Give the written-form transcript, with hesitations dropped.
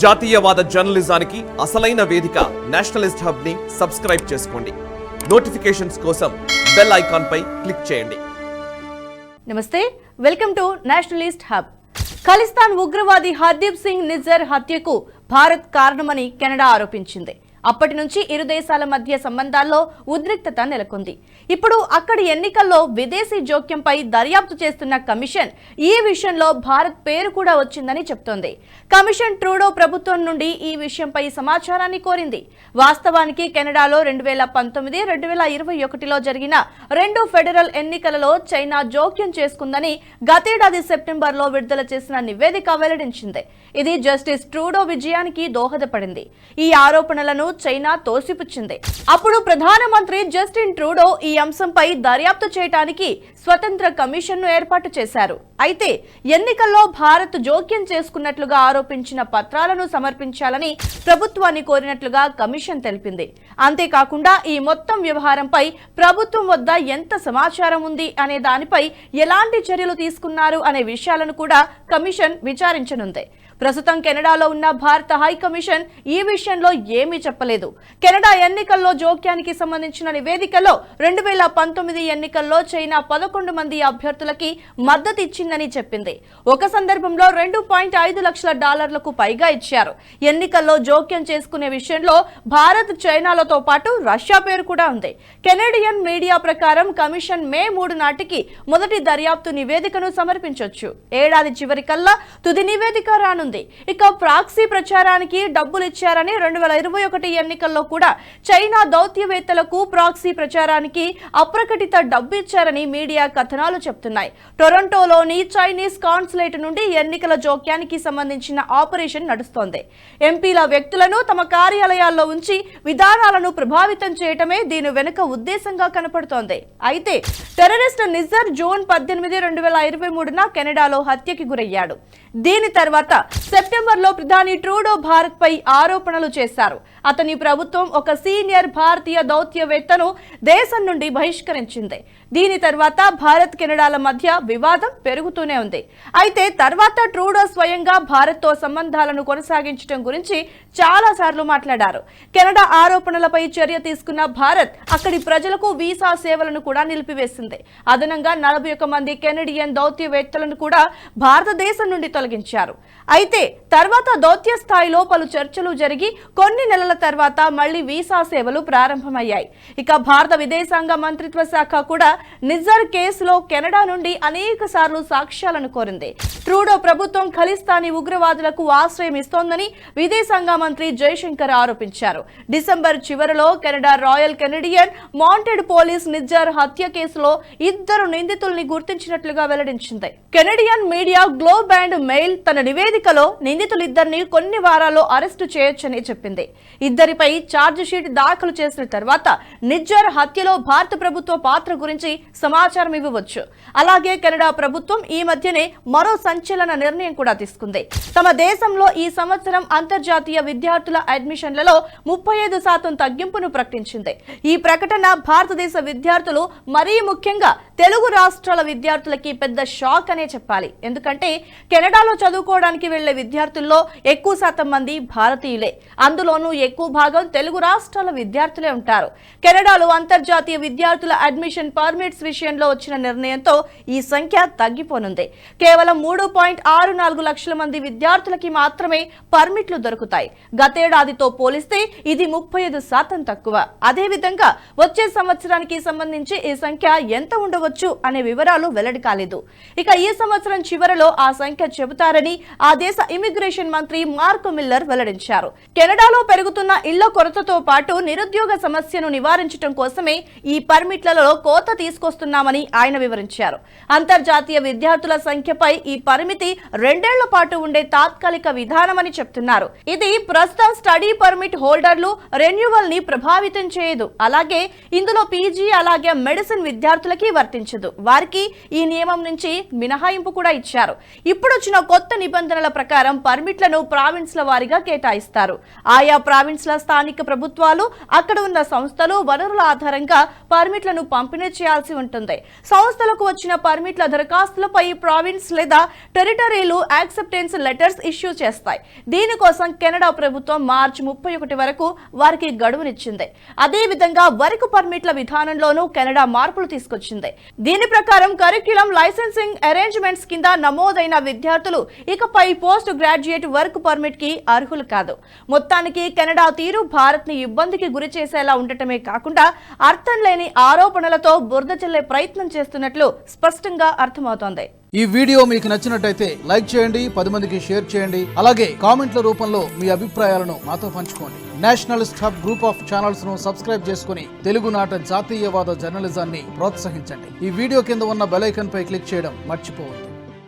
జాతీయవాద జర్నలిజానికి అసలైన వేదిక నేషనలిస్ట్ హబ్ ని సబ్స్క్రైబ్ చేసుకోండి. నోటిఫికేషన్స్ కోసం బెల్ ఐకాన్ పై క్లిక్ చేయండి. నమస్తే, welcome to Nationalist hub. Khalistan ఉగ్రవాది హర్దీప్ సింగ్ నిజ్జర్ హత్యకు భారత్ కారణమని కెనడా ఆరోపించింది. అప్పటి నుంచి ఇరు దేశాల మధ్య సంబంధాల్లో ఉద్రిక్తత నెలకొంది. ఇప్పుడు అక్కడి ఎన్నికల్లో విదేశీ జోక్యంపై దర్యాప్తు చేస్తున్న కమిషన్ ఈ విషయంలో భారత్ పేరు కూడా వచ్చిందని చెప్తోంది. కమిషన్ ట్రూడో ప్రభుత్వం నుండి ఈ విషయంపై సమాచారాన్ని కోరింది. వాస్తవానికి కెనడాలో 2019, 2021లో జరిగిన 2 ఫెడరల్ ఎన్నికలలో చైనా జోక్యం చేసుకుందని గతేడాది సెప్టెంబర్లో విడుదల చేసిన నివేదిక వెల్లడించింది. ఇది జస్టిస్ ట్రూడో విజయానికి దోహదపడింది. ఈ ఆరోపణలను చైనా తోసిపుచ్చింది. అప్పుడు ప్రధానమంత్రి జస్టిన్ ట్రూడో ఈ అంశంపై దర్యాప్తు చేయడానికి స్వతంత్ర కమిషన్ను ఏర్పాటు చేశారు. అయితే ఎన్నికల్లో భారత్ జోక్యం చేసుకున్నట్లుగా ఆరోపించిన పత్రాలను సమర్పించాలని ప్రభుత్వాన్ని కోరినట్లుగా కమిషన్ తెలిపింది. అంతేకాకుండా ఈ మొత్తం వ్యవహారంపై ప్రభుత్వం వద్ద ఎంత సమాచారం ఉంది అనే దానిపై ఎలాంటి చర్యలు తీసుకున్నారు అనే విషయాలను కూడా కమిషన్ విచారించనుంది. ప్రస్తుతం కెనడాలో ఉన్న భారత హై కమిషన్ ఈ విషయంలో ఏమీ చెప్పలేదు. కెనడా ఎన్నికల్లో జోక్యానికి సంబంధించిన నివేదికలో 2019 ఎన్నికల్లో చైనా 11 మంది అభ్యర్థులకి మద్దతు ఇచ్చిందని చెప్పింది. ఒక సందర్భంలో $2.5 లక్షల పైగా ఇచ్చారు. ఎన్నికల్లో జోక్యం చేసుకునే విషయంలో భారత్, చైనాలతో పాటు రష్యా పేరు కూడా ఉంది. కెనడియన్ మీడియా ప్రకారం కమిషన్ మే 3 నాటికి మొదటి దర్యాప్తు నివేదికను సమర్పించొచ్చు. ఏడాది చివరికల్లా తుది నివేదిక రానుంది. ఇక ప్రాక్సీ ప్రచారానికి డబ్బులు ఇచ్చారని 2021 ఎన్నికల్లో కూడా చైనా దౌత్యవేత్తలకు ప్రాక్సీ ప్రచారానికి అప్రకటిత డబ్బు ఇచ్చారని మీడియా కథనాలు చెప్తున్నాయి. టొరంటోలోని చైనీస్ కాన్సులేట్ నుండి ఎన్నికల జోక్యానికి సంబంధించిన ఆపరేషన్ నడుస్తోంది. ఎంపీల వ్యక్తులను తమ కార్యాలయాల్లో ఉంచి విధానాలను ప్రభావితం చేయటమే దీని వెనుక ఉద్దేశంగా కనపడుతోంది. అయితే టెర్రరిస్ట్ నిజ్జర్ జూన్ 18, 2023న కెనడాలో హత్యకి గురయ్యాడు. దీని తర్వాత సెప్టెంబర్లో ప్రధాని ట్రూడో భారత్ పై ఆరోపణలు చేశారు. అతని ప్రభుత్వం ఒక సీనియర్ భారతీయ దౌత్యవేత్తను దేశం నుండి బహిష్కరించింది. దీని తర్వాత భారత్, కెనడాల మధ్య వివాదం పెరుగుతూనే ఉంది. అయితే తర్వాత ట్రూడో స్వయంగా భారత్ తో సంబంధాలను కొనసాగించడం గురించి చాలా సార్లు మాట్లాడారు. కెనడా ఆరోపణలపై చర్య తీసుకున్న భారత్ అక్కడి ప్రజలకు వీసా సేవలను కూడా నిలిపివేసింది. అదనంగా 41 మంది కెనడియన్ దౌత్యవేత్తలను కూడా భారతదేశం నుండి తొలగించారు. అయితే తర్వాత దౌత్య స్థాయిలో పలు చర్చలు జరిగి కొన్ని నెలల తర్వాత మళ్లీ వీసా సేవలు ప్రారంభమయ్యాయి. ఇక భారత విదేశాంగ మంత్రిత్వ శాఖ కూడా నిజ్జర్ కేసులో కెనడా నుండి అనేక సార్లు సాక్ష్యాలను కోరింది. ట్రూడో ప్రభుత్వం ఖలిస్తానీ ఉగ్రవాదులకు ఆశ్రయం ఇస్తోందని విదేశాంగ మంత్రి జయశంకర్ ఆరోపించారు. డిసెంబర్ చివరిలో Canada royal Canadian mounted police Nijjar హత్య కేసులో 2 నిందితుల్ని గుర్తించినట్లుగా వెల్లడించింది. Canadian media globe and mail తన నివేదికలో నిందితులిద్దరిని కొన్ని వారాల్లో అరెస్టు చేయొచ్చని చెప్పింది. ఇద్దరిపై ఛార్జ్ షీట్ దాఖలు చేసిన తర్వాత నిజ్జర్ హత్యలో భారత ప్రభుత్వ పాత్ర గురించి సమాచారం ఇవ్వవచ్చు. అలాగే కెనడా ప్రభుత్వం ఈ మధ్యనే మరో సంచలన నిర్ణయం కూడా తీసుకుంది. తమ దేశంలో ఈ సంవత్సరం అంతర్జాతీయ విద్యార్థుల అడ్మిషన్లలో 35% తగ్గింపును ప్రకటించింది. ఈ ప్రకటన భారతదేశ విద్యార్థులు, మరీ ముఖ్యంగా తెలుగు రాష్ట్రాల విద్యార్థులకి పెద్ద షాక్ అనే చెప్పాలి. ఎందుకంటే కెనడాలో చదువుకోవడానికి వెళ్లే విద్యార్థుల్లో ఎక్కువ శాతం మంది భారతీయులే. అందులోనూ ఎక్కువ భాగం తెలుగు రాష్ట్రాల విద్యార్థులే ఉంటారు. కెనడాలో అంతర్జాతీయ విద్యార్థుల అడ్మిషన్ పర్మిట్స్ విషయంలో వచ్చిన నిర్ణయంతో ఈ సంఖ్య తగ్గిపోనుంది. కేవలం 3.64 లక్షల మంది విద్యార్థులకి మాత్రమే పర్మిట్లు దొరుకుతాయి. గతేడాదితో పోలిస్తే ఇది 35% తక్కువ. అదేవిధంగా వచ్చే సంవత్సరానికి సంబంధించి ఈ సంఖ్య ఎంత ఉండవచ్చు అనే వివరాలు వెల్లడి కాలేదు. ఇక ఈ సంవత్సరం చివరిలో ఆ సంఖ్య చెబుతారని ఆ దేశ ఇమిగ్రేషన్ మంత్రి మార్క్ మిల్లర్ వెల్లడించారు. కెనడాలో పెరుగుతున్న ఇళ్ల కొరతతో పాటు నిరుద్యోగ సమస్యను నివారించడం కోసమే ఈ పర్మిట్లలో కోత తీసుకొస్తున్నామని ఆయన వివరించారు. అంతర్జాతీయ విద్యార్థుల సంఖ్యపై ఈ పరిమితి 2 ఏళ్ల పాటు ఉండే తాత్కాలిక విధానమని చెప్తున్నారు. ఇది ప్రస్తుతం స్టడీ పర్మిట్ హోల్డర్లు రెన్యువల్ ని ప్రభావితం చేయదు. అలాగే ఇందులో పీజీ, అలాగే మెడిసిన్ విద్యార్థులకి వర్తించదు. వారికి ఈ నియమం నుంచి మినహా మినహాయింపు కూడా ఇచ్చారు. ఇప్పుడు వచ్చిన కొత్త నిబంధనల ప్రకారం పర్మిట్లను ప్రావిన్స్ల వారీగా కేటాయిస్తారు. ఆయా ప్రావిన్స్ల స్థానిక ప్రభుత్వాలు, అక్కడ ఉన్న సంస్థలు వనరుల ఆధారంగా పర్మిట్లను పంపిణీ చేయాల్సి ఉంటుంది. సంస్థలకు వచ్చిన పర్మిట్ల దరఖాస్తులపై ప్రావిన్స్ లేదా టెరిటరీలు యాక్సెప్టెన్స్ లెటర్స్ ఇష్యూ చేస్తాయి. దీనికోసం కెనడా ప్రభుత్వం మార్చి 31 వరకు వారికి గడువునిచ్చింది. అదేవిధంగా వర్క్ పర్మిట్ల విధానంలోనూ కెనడా మార్పులు తీసుకొచ్చింది. దీని ప్రకారం కరిక్యులం లైసెన్సింగ్ అరేంజ్మెంట్స్ కింద నమోదైన విద్యార్థులు ఇకపై పోస్ట్ గ్రాడ్యుయేట్ వర్క్ పర్మిట్ కి అర్హులు కాదు. మొత్తానికి కెనడా తీరు భారత్ ని ఇబ్బందికి గురి చేసేలా ఉండటమే కాకుండా అర్థం లేని ఆరోపణలతో బురద చల్లే ప్రయత్నం చేస్తున్నట్లు స్పష్టంగా అర్థమవుతోంది. ఈ వీడియో మీకు నచ్చినట్టయితే లైక్ చేయండి, 10 మందికి షేర్ చేయండి. అలాగే కామెంట్ల రూపంలో మీ అభిప్రాయాలను మాతో పంచుకోండి. Nationalist hub group of channels ను సబ్స్క్రైబ్ చేసుకుని తెలుగునాట జాతీయవాద జర్నలిజాన్ని ప్రోత్సహించండి. ఈ వీడియో కింద ఉన్న బెల్ ఐకాన్ పై క్లిక్ చేయడం మర్చిపోవద్దు.